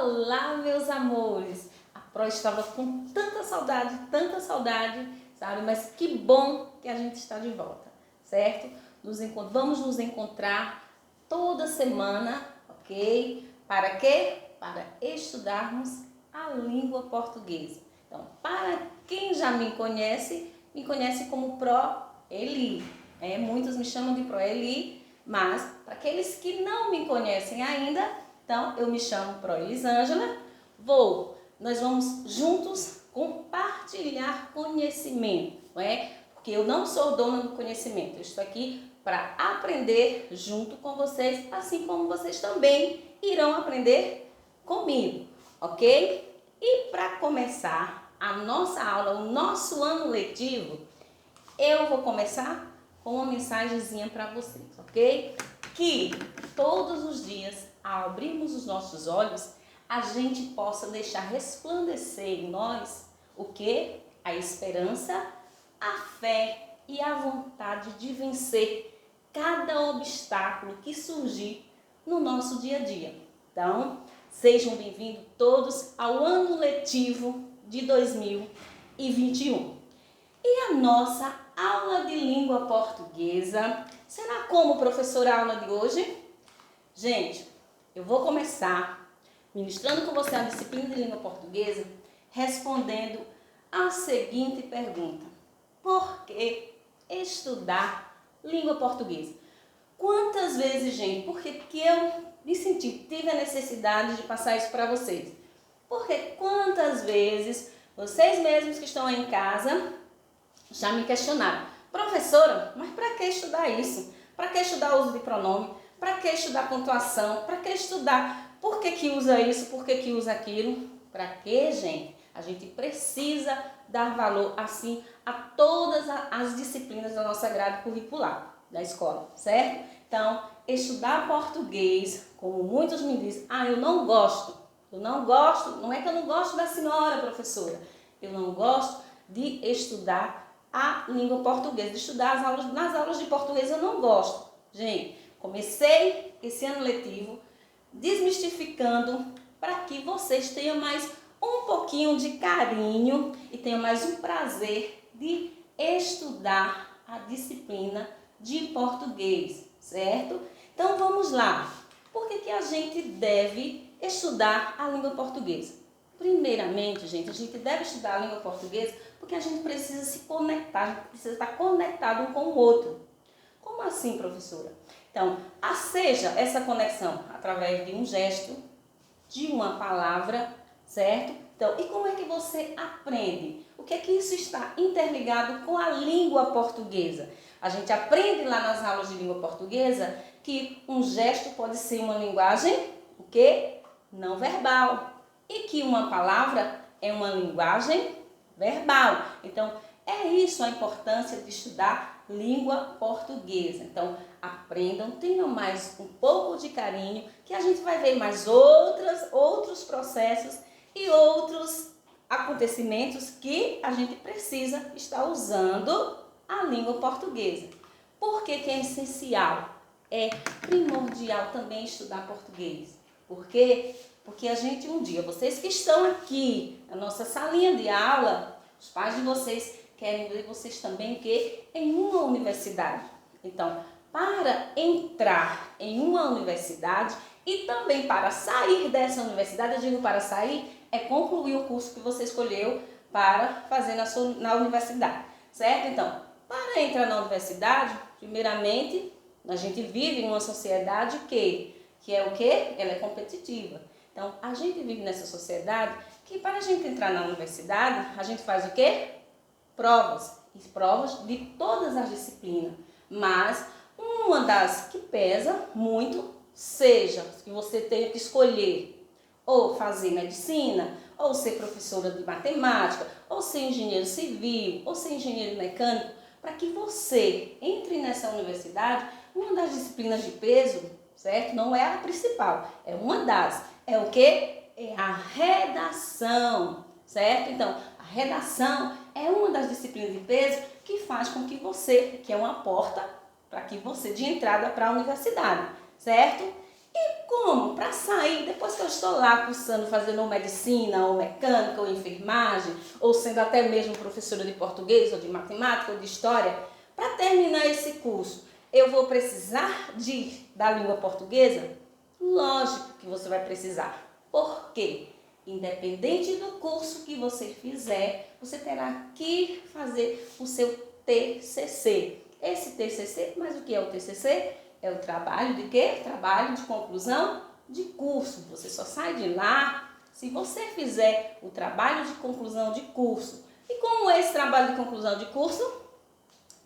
Olá, meus amores! A Pro estava com tanta saudade, sabe? Mas que bom que a gente está de volta, certo? Vamos nos encontrar toda semana, ok? Para quê? Para estudarmos a língua portuguesa. Então, para quem já me conhece como Pro Eli. Muitos me chamam de Pro Eli, mas para aqueles que não me conhecem ainda, então eu me chamo Pro Elisângela. Nós vamos juntos compartilhar conhecimento, não é? Porque eu não sou dona do conhecimento, eu estou aqui para aprender junto com vocês, assim como vocês também irão aprender comigo, ok? E para começar a nossa aula, o nosso ano letivo, eu vou começar com uma mensagenzinha para vocês, ok? Que todos os dias, ao abrirmos os nossos olhos, a gente possa deixar resplandecer em nós o que? A esperança, a fé e a vontade de vencer cada obstáculo que surgir no nosso dia a dia. Então, sejam bem-vindos todos ao ano letivo de 2021. E a nossa aula de língua portuguesa será como, professora, a aula de hoje? Gente, eu vou começar ministrando com você a disciplina de língua portuguesa, respondendo a seguinte pergunta: por que estudar língua portuguesa? Quantas vezes, gente, porque que eu tive a necessidade de passar isso para vocês? Porque quantas vezes vocês mesmos que estão aí em casa já me questionaram: professora, mas para que estudar isso? Para que estudar o uso de pronome? Para que estudar pontuação? Para que estudar por que usa isso? Por que usa aquilo? Para que, gente? A gente precisa dar valor assim a todas as disciplinas da nossa grade curricular da escola, certo? Então, estudar português, como muitos me dizem, eu não gosto, não é que eu não gosto da senhora professora, eu não gosto de estudar a língua portuguesa, de estudar nas aulas de português eu não gosto. Gente, comecei esse ano letivo desmistificando para que vocês tenham mais um pouquinho de carinho e tenham mais um prazer de estudar a disciplina de português, certo? Então vamos lá. Por que a gente deve estudar a língua portuguesa? Primeiramente, gente, a gente deve estudar a língua portuguesa porque a gente precisa se conectar, a gente precisa estar conectado um com o outro. Como assim, professora? Então, seja essa conexão através de um gesto, de uma palavra, certo? Então, e como é que você aprende? O que é que isso está interligado com a língua portuguesa? A gente aprende lá nas aulas de língua portuguesa que um gesto pode ser uma linguagem, o quê? Não verbal. E que uma palavra é uma linguagem verbal. Então, é isso a importância de estudar língua portuguesa. Então, aprendam, tenham mais um pouco de carinho, que a gente vai ver mais outros processos e outros acontecimentos que a gente precisa estar usando a língua portuguesa. Por que é essencial? É primordial também estudar português. Por quê? Porque a gente vocês que estão aqui na nossa salinha de aula, os pais de vocês querem ver vocês também em uma universidade. Então, para entrar em uma universidade e também para sair dessa universidade, eu digo para sair, é concluir o curso que você escolheu para fazer na universidade, certo? Então, para entrar na universidade, primeiramente, a gente vive em uma sociedade que é o quê? Ela é competitiva. Então, a gente vive nessa sociedade que para a gente entrar na universidade, a gente faz o quê? Provas de todas as disciplinas, mas uma das que pesa muito, seja que você tenha que escolher ou fazer medicina, ou ser professora de matemática, ou ser engenheiro civil, ou ser engenheiro mecânico, para que você entre nessa universidade, uma das disciplinas de peso, certo? Não é a principal, é uma das. É o quê? É a redação, certo? Então, a redação é uma das disciplinas de peso que faz com que você, que é uma porta para que você de entrada para a universidade, certo? Como? Para sair, depois que eu estou lá cursando, fazendo ou medicina, ou mecânica, ou enfermagem, ou sendo até mesmo professora de português, ou de matemática, ou de história, para terminar esse curso, eu vou precisar da língua portuguesa? Lógico que você vai precisar. Por quê? Independente do curso que você fizer, você terá que fazer o seu TCC. Esse TCC, mas o que é o TCC? É o trabalho de quê? Trabalho de conclusão de curso. Você só sai de lá se você fizer o trabalho de conclusão de curso. E como é esse trabalho de conclusão de curso?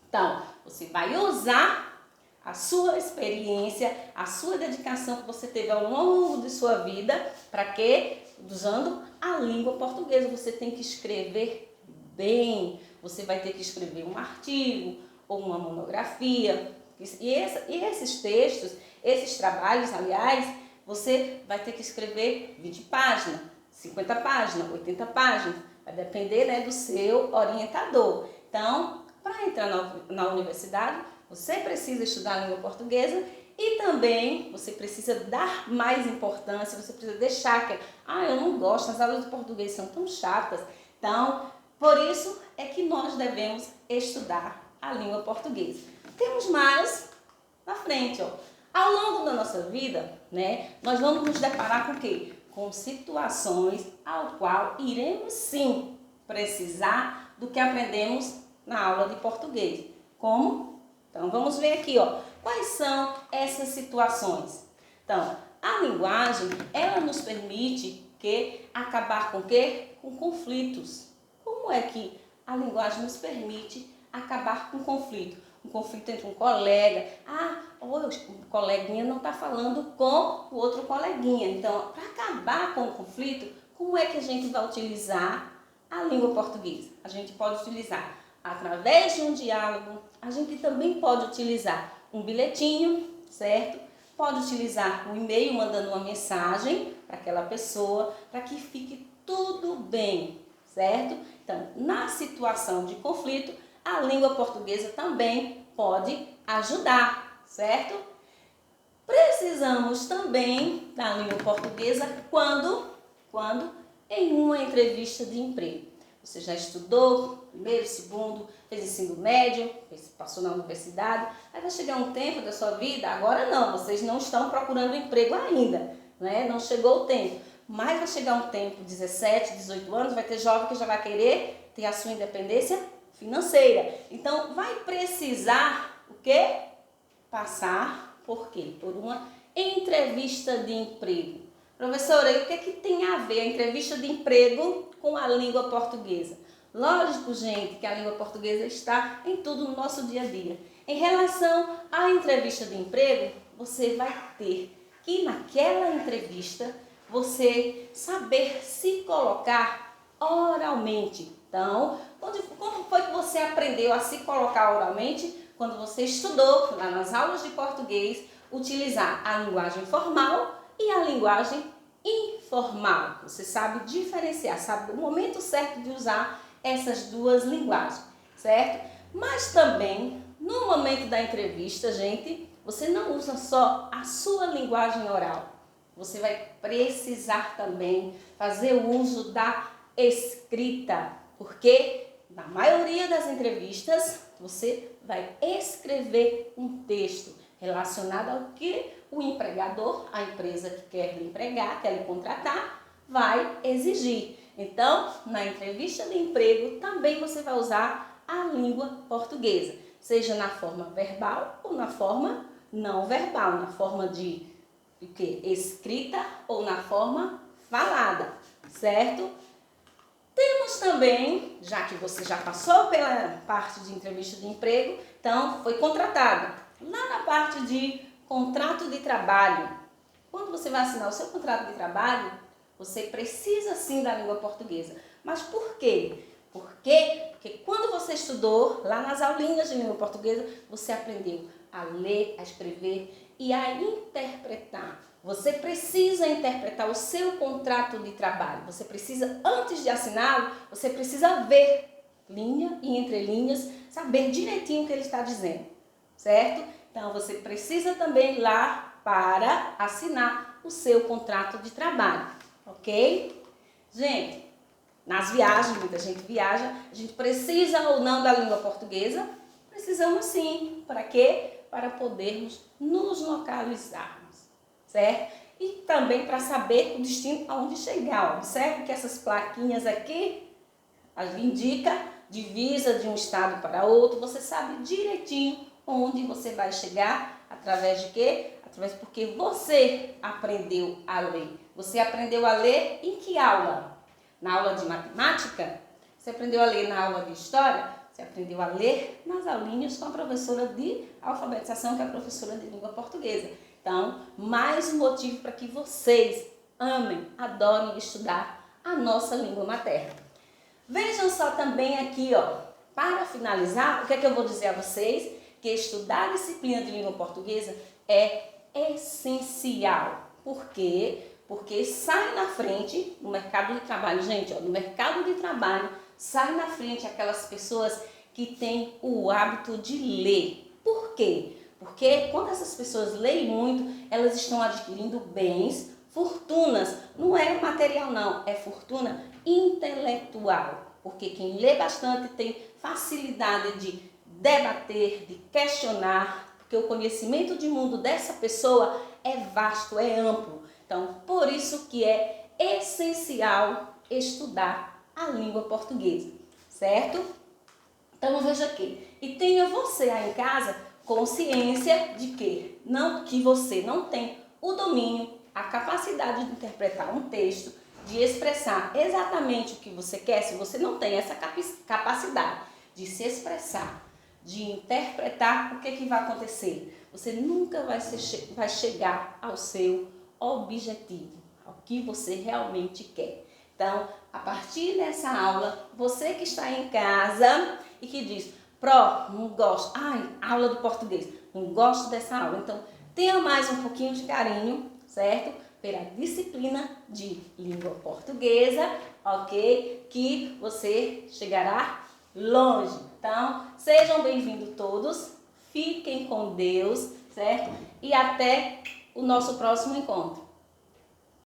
Então, você vai usar a sua experiência, a sua dedicação que você teve ao longo de sua vida, para quê? Usando a língua portuguesa. Você tem que escrever bem, você vai ter que escrever um artigo ou uma monografia. E esses textos, esses trabalhos, aliás, você vai ter que escrever 20 páginas, 50 páginas, 80 páginas, vai depender, né, do seu orientador. Então, para entrar na universidade, você precisa estudar a língua portuguesa e também você precisa dar mais importância, você precisa deixar que, eu não gosto, as aulas de português são tão chatas. Então, por isso é que nós devemos estudar a língua portuguesa. Temos mais na frente, ó. Ao longo da nossa vida, né, nós vamos nos deparar com o quê? Com situações ao qual iremos sim precisar do que aprendemos na aula de português. Como? Então, vamos ver aqui, ó. Quais são essas situações? Então, a linguagem, ela nos permite acabar com o quê? Com conflitos. Como é que a linguagem nos permite acabar com conflito? Um conflito entre um colega. O coleguinha não está falando com o outro coleguinha. Então, para acabar com o conflito, como é que a gente vai utilizar a língua portuguesa? A gente pode utilizar através de um diálogo, a gente também pode utilizar um bilhetinho, certo? Pode utilizar um e-mail mandando uma mensagem para aquela pessoa, para que fique tudo bem, certo? Então, na situação de conflito, a língua portuguesa também pode ajudar, certo? Precisamos também da língua portuguesa quando em uma entrevista de emprego. Você já estudou primeiro, segundo, fez ensino médio, passou na universidade, aí vai chegar um tempo da sua vida, agora não, vocês não estão procurando emprego ainda, né? Não chegou o tempo, mas vai chegar um tempo, 17, 18 anos, vai ter jovem que já vai querer ter a sua independência financeira. Então, vai precisar o quê? Passar por quê? Por uma entrevista de emprego. Professora, e o que é que tem a ver a entrevista de emprego com a língua portuguesa? Lógico, gente, que a língua portuguesa está em tudo no nosso dia a dia. Em relação à entrevista de emprego, você vai ter que naquela entrevista você saber se colocar oralmente. Então, como foi que você aprendeu a se colocar oralmente? Quando você estudou lá nas aulas de português, utilizar a linguagem formal e a linguagem informal. Você sabe diferenciar, sabe o momento certo de usar essas duas linguagens, certo? Mas também, no momento da entrevista, gente, você não usa só a sua linguagem oral. Você vai precisar também fazer o uso da escrita, porque na maioria das entrevistas você vai escrever um texto relacionado ao que o empregador, a empresa que quer lhe empregar, quer lhe contratar, vai exigir. Então, na entrevista de emprego, também você vai usar a língua portuguesa, seja na forma verbal ou na forma não verbal, na forma de escrita ou na forma falada, certo? Temos também, já que você já passou pela parte de entrevista de emprego, então foi contratado. Lá na parte de contrato de trabalho, quando você vai assinar o seu contrato de trabalho, você precisa sim da língua portuguesa. Mas por quê? Porque quando você estudou lá nas aulinhas de língua portuguesa, você aprendeu a ler, a escrever e a interpretar. Você precisa interpretar o seu contrato de trabalho. Você precisa, antes de assiná-lo, você precisa ver linha e entrelinhas, saber direitinho o que ele está dizendo, certo? Então, você precisa também lá para assinar o seu contrato de trabalho, ok? Gente, nas viagens, muita gente viaja, a gente precisa ou não da língua portuguesa? Precisamos sim. Para quê? Para podermos nos localizarmos, certo? E também para saber o destino aonde chegar. Observe que essas plaquinhas aqui indica divisa de um estado para outro. Você sabe direitinho onde você vai chegar, através de quê? Através porque você aprendeu a ler. Você aprendeu a ler em que aula? Na aula de matemática? Você aprendeu a ler na aula de história? Você aprendeu a ler nas aulinhas com a professora de alfabetização, que é a professora de língua portuguesa. Então, mais um motivo para que vocês amem, adorem estudar a nossa língua materna. Vejam só também aqui, ó, para finalizar, o que é que eu vou dizer a vocês? Que estudar a disciplina de língua portuguesa é essencial. Por quê? Porque sai na frente no mercado de trabalho. Gente, ó, no mercado de trabalho, sai na frente aquelas pessoas que têm o hábito de ler. Por quê? Porque quando essas pessoas leem muito, elas estão adquirindo bens, fortunas. Não é material não, é fortuna intelectual. Porque quem lê bastante tem facilidade de debater, de questionar, porque o conhecimento de mundo dessa pessoa é vasto, é amplo. Então, por isso que é essencial estudar a língua portuguesa, certo? Então, veja aqui. E tenha você aí em casa consciência de que você não tem o domínio, a capacidade de interpretar um texto, de expressar exatamente o que você quer. Se você não tem essa capacidade de se expressar, de interpretar, o que vai acontecer? Você nunca vai chegar ao seu objetivo, ao que você realmente quer. Então, a partir dessa aula, você que está em casa e que diz: Pró, não gosto, aula de português, não gosto dessa aula. Então, tenha mais um pouquinho de carinho, certo? Pela disciplina de língua portuguesa, ok? Que você chegará longe. Então, sejam bem-vindos todos, fiquem com Deus, certo? E até o nosso próximo encontro.